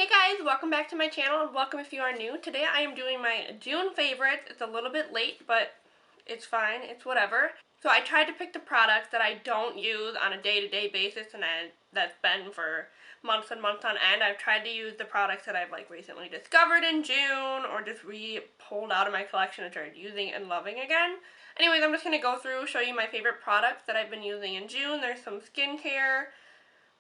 Hey guys, welcome back to my channel and welcome if you are new. Today I am doing my June favorites. It's a little bit late, but it's fine. It's whatever. So I tried to pick the products that I don't use on a day-to-day basis and that's been for months and months on end. I've tried to use the products that I've recently discovered in June or just pulled out of my collection and started using and loving again. Anyways, I'm just going to go through, show you my favorite products that I've been using in June. There's some skincare,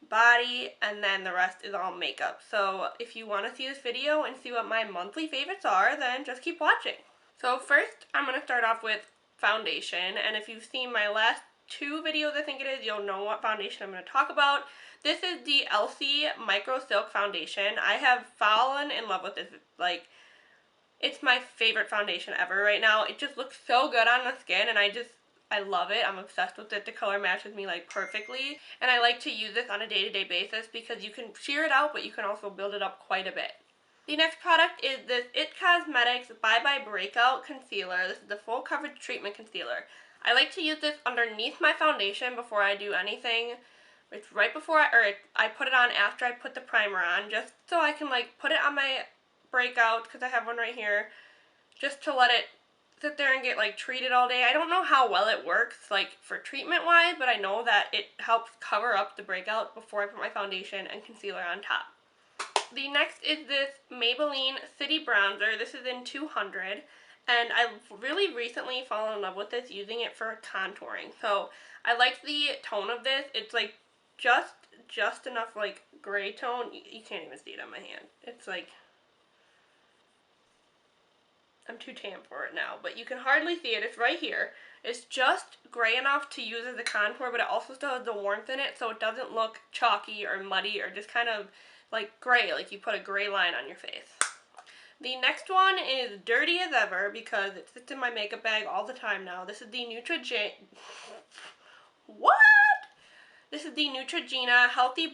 body, and then the rest is all makeup. So if you want to see this video and see what my monthly favorites are, then just keep watching. So first I'm going to start off with foundation, and if you've seen my last two videos, I think it is, you'll know what foundation I'm going to talk about. This is the Elcie Microsilque foundation. I have fallen in love with this. It's my favorite foundation ever right now. It just looks so good on the skin, and I love it. I'm obsessed with it. The color matches me perfectly, and I like to use this on a day-to-day basis because you can sheer it out, but you can also build it up quite a bit. The next product is this It Cosmetics Bye Bye Breakout Concealer. This is the full coverage treatment concealer. I like to use this underneath my foundation before I do anything. It's right before I put it on after I put the primer on, just so I can put it on my breakout, because I have one right here, just to let it sit there and get treated all day. I don't know how well it works for treatment wise, but I know that it helps cover up the breakout before I put my foundation and concealer on top. The next is this Maybelline City Bronzer. This is in 200, and I've really recently fallen in love with this, using it for contouring. So I like the tone of this. It's just enough gray tone. You can't even see it on my hand. It's I'm too tan for it now, but you can hardly see it. It's right here. It's just gray enough to use as a contour, but it also still has the warmth in it, so it doesn't look chalky or muddy or just kind of gray, like you put a gray line on your face. The next one is dirty as ever because it sits in my makeup bag all the time now. This is the Neutrogena. What? This is the Neutrogena Healthy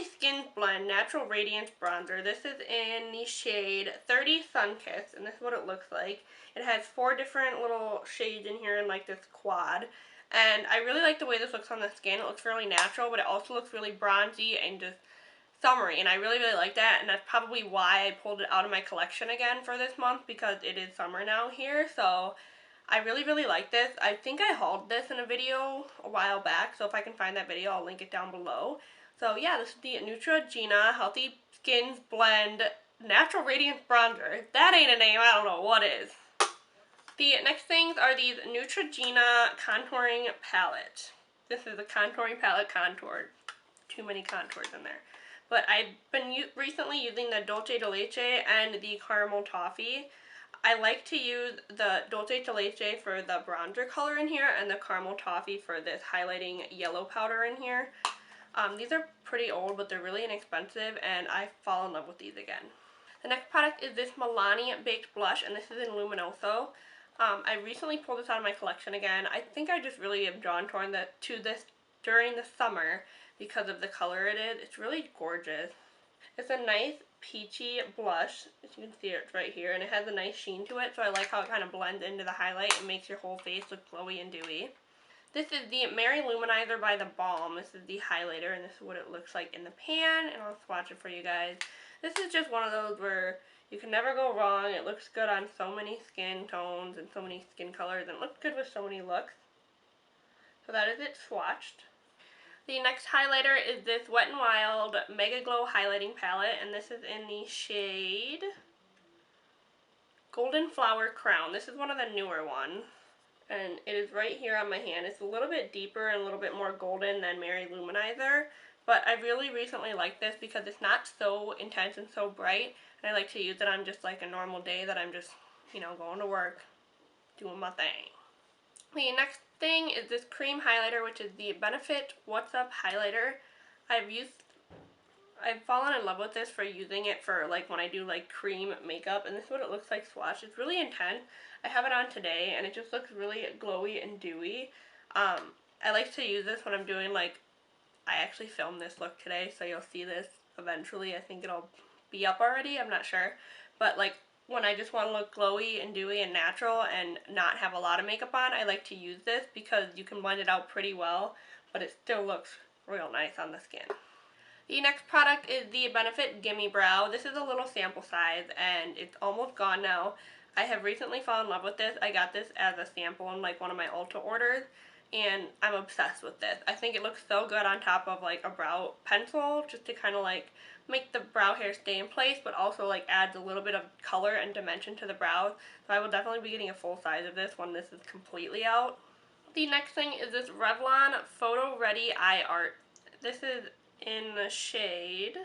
Skin Blend Natural Radiance Bronzer. This is in the shade 30 Sunkissed, and this is what it looks like. It has 4 different little shades in here in this quad. And I really like the way this looks on the skin. It looks really natural, but it also looks really bronzy and just summery, and I really like that, and that's probably why I pulled it out of my collection again for this month, because it is summer now here. So I really like this. I think I hauled this in a video a while back, so if I can find that video, I'll link it down below. So yeah, this is the Neutrogena Healthy Skins Blend Natural Radiance Bronzer. If that ain't a name, I don't know what is. The next things are these Neutrogena Contouring Palette. This is a contouring palette contoured. Too many contours in there. But I've been recently using the Dulce de Leche and the Caramel Toffee. I like to use the Dulce de Leche for the bronzer color in here and the Caramel Toffee for this highlighting yellow powder in here. These are pretty old, but they're really inexpensive, and I fall in love with these again. The next product is this Milani Baked Blush, and this is in Luminoso. I recently pulled this out of my collection again. I think I just really am drawn to this during the summer because of the color it is. It's really gorgeous. It's a nice peachy blush. As you can see, it's right here, and it has a nice sheen to it, so I like how it kind of blends into the highlight and makes your whole face look glowy and dewy. This is the Mary Loumanizer by the Balm. This is the highlighter, and this is what it looks like in the pan, and I'll swatch it for you guys. This is just one of those where you can never go wrong. It looks good on so many skin tones and so many skin colors, and it looks good with so many looks. So that is it swatched. The next highlighter is this Wet n Wild Mega Glow Highlighting Palette, and this is in the shade Golden Flower Crown. This is one of the newer ones, and it is right here on my hand. It's a little bit deeper and a little bit more golden than Mary Loumanizer, but I really recently like this because it's not so intense and so bright, and I like to use it on just a normal day that I'm just, going to work, doing my thing. The next thing is this cream highlighter, which is the Benefit What's Up highlighter. I've fallen in love with this for using it for when I do cream makeup, and this is what it looks like swatched. It's really intense. I have it on today, and it just looks really glowy and dewy. I like to use this when I'm doing I actually filmed this look today, so you'll see this eventually. I think it'll be up already, I'm not sure, but when I just want to look glowy and dewy and natural and not have a lot of makeup on, I like to use this because you can blend it out pretty well, but it still looks real nice on the skin. The next product is the Benefit Gimme Brow. This is a little sample size and it's almost gone now. I have recently fallen in love with this. I got this as a sample in like one of my Ulta orders and I'm obsessed with this. I think it looks so good on top of like a brow pencil just to kind of like make the brow hair stay in place, but also like adds a little bit of color and dimension to the brows. So I will definitely be getting a full size of this when this is completely out. The next thing is this Revlon Photo Ready Eye Art. This is in the shade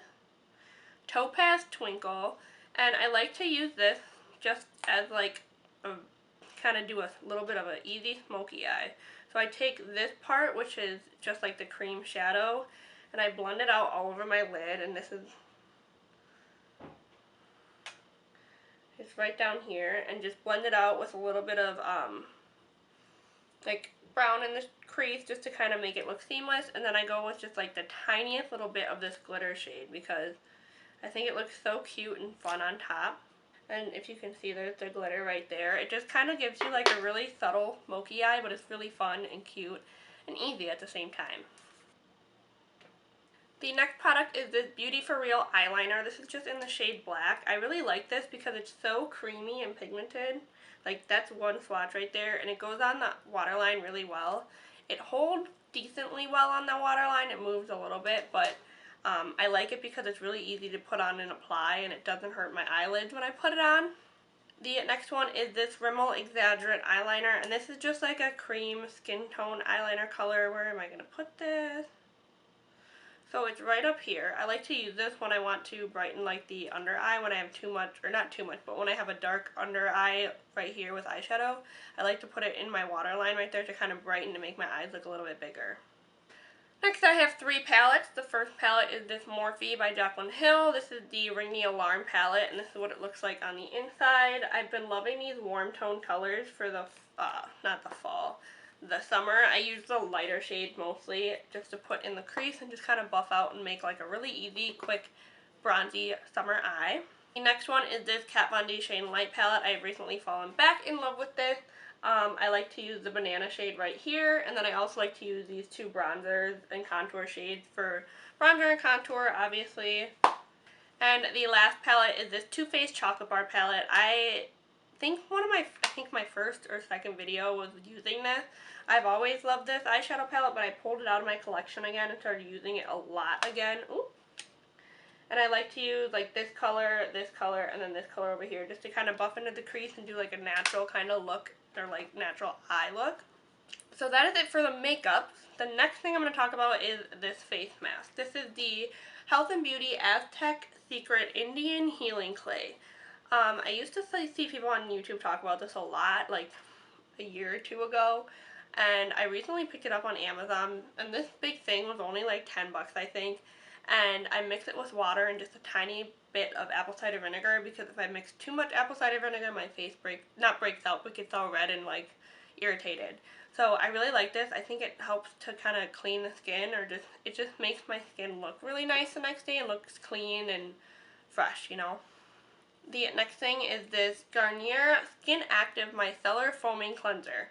Topaz Twinkle, and I like to use this just as like a kind of do a little bit of an easy smoky eye. So I take this part, which is just like the cream shadow, and I blend it out all over my lid, and this is it's right down here, and just blend it out with a little bit of like brown in the crease just to kind of make it look seamless, and then I go with just like the tiniest little bit of this glitter shade because I think it looks so cute and fun on top. And if you can see, there's the glitter right there. It just kind of gives you like a really subtle smoky eye, but it's really fun and cute and easy at the same time. The next product is this Beauty For Real eyeliner. This is just in the shade Black. I really like this because it's so creamy and pigmented. Like, that's one swatch right there, and it goes on the waterline really well. It holds decently well on the waterline. It moves a little bit, but I like it because it's really easy to put on and apply, and it doesn't hurt my eyelids when I put it on. The next one is this Rimmel Exaggerate eyeliner, and this is just like a cream skin tone eyeliner color. Where am I going to put this? So it's right up here. I like to use this when I want to brighten like the under eye when I have too much, or not too much, but when I have a dark under eye right here with eyeshadow. I like to put it in my waterline right there to kind of brighten to make my eyes look a little bit bigger. Next I have three palettes. The first palette is this Morphe by Jaclyn Hill. This is the Ring the Alarm palette, and this is what it looks like on the inside. I've been loving these warm tone colors for the, not the fall, the summer. I use the lighter shades mostly just to put in the crease and just kind of buff out and make like a really easy, quick, bronzy summer eye. The next one is this Kat Von D Shade Light palette. I've recently fallen back in love with this. I like to use the banana shade right here, and then I also like to use these two bronzers and contour shades for bronzer and contour, obviously. And the last palette is this Too Faced Chocolate Bar palette. I think my first or second video was using this. I've always loved this eyeshadow palette, but I pulled it out of my collection again and started using it a lot again. Ooh. And I like to use like this color, and then this color over here just to kind of buff into the crease and do like a natural kind of look, or like natural eye look. So that is it for the makeup. The next thing I'm going to talk about is this face mask. This is the Health and Beauty Aztec Secret Indian Healing Clay. I used to see people on YouTube talk about this a lot, like a year or two ago, and I recently picked it up on Amazon, and this big thing was only like 10 bucks, I think, and I mix it with water and just a tiny bit of apple cider vinegar, because if I mix too much apple cider vinegar, my face not breaks out, but gets all red and like irritated. So I really like this. I think it helps to kind of clean the skin, or it just makes my skin look really nice the next day and looks clean and fresh, you know. The next thing is this Garneir Skin Active Micellar Foaming Cleanser.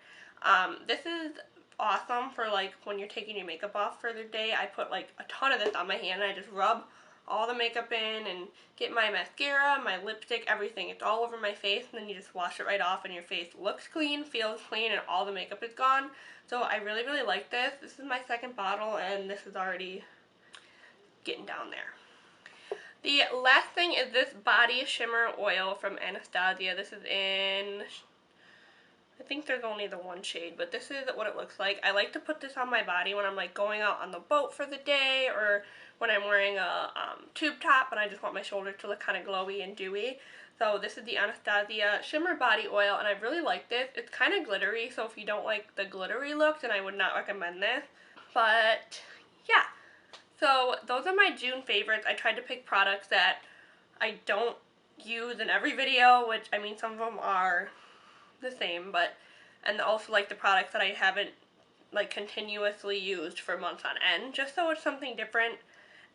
This is awesome for like when you're taking your makeup off for the day. I put like a ton of this on my hand and I just rub all the makeup in and get my mascara, my lipstick, everything. It's all over my face, and then you just wash it right off and your face looks clean, feels clean, and all the makeup is gone. So I really, really like this. This is my second bottle and this is already getting down there. The last thing is this Body Shimmer Oil from Anastasia. This is in, I think there's only the one shade, but this is what it looks like. I like to put this on my body when I'm like going out on the boat for the day, or when I'm wearing a tube top and I just want my shoulders to look kind of glowy and dewy. So this is the Anastasia Shimmer Body Oil, and I really like this. It's kind of glittery, so if you don't like the glittery look, then I would not recommend this. But yeah. So those are my June favorites. I tried to pick products that I don't use in every video, which, I mean, some of them are the same, but, and also like the products that I haven't like continuously used for months on end, just so it's something different.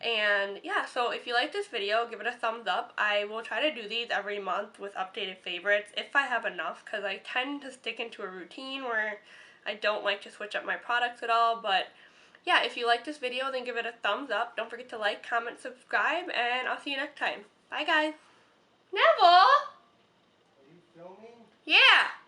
And yeah, so if you like this video, give it a thumbs up. I will try to do these every month with updated favorites if I have enough, because I tend to stick into a routine where I don't like to switch up my products at all. But yeah, if you like this video, then give it a thumbs up. Don't forget to like, comment, subscribe, and I'll see you next time. Bye, guys. Neville? Are you filming? Yeah.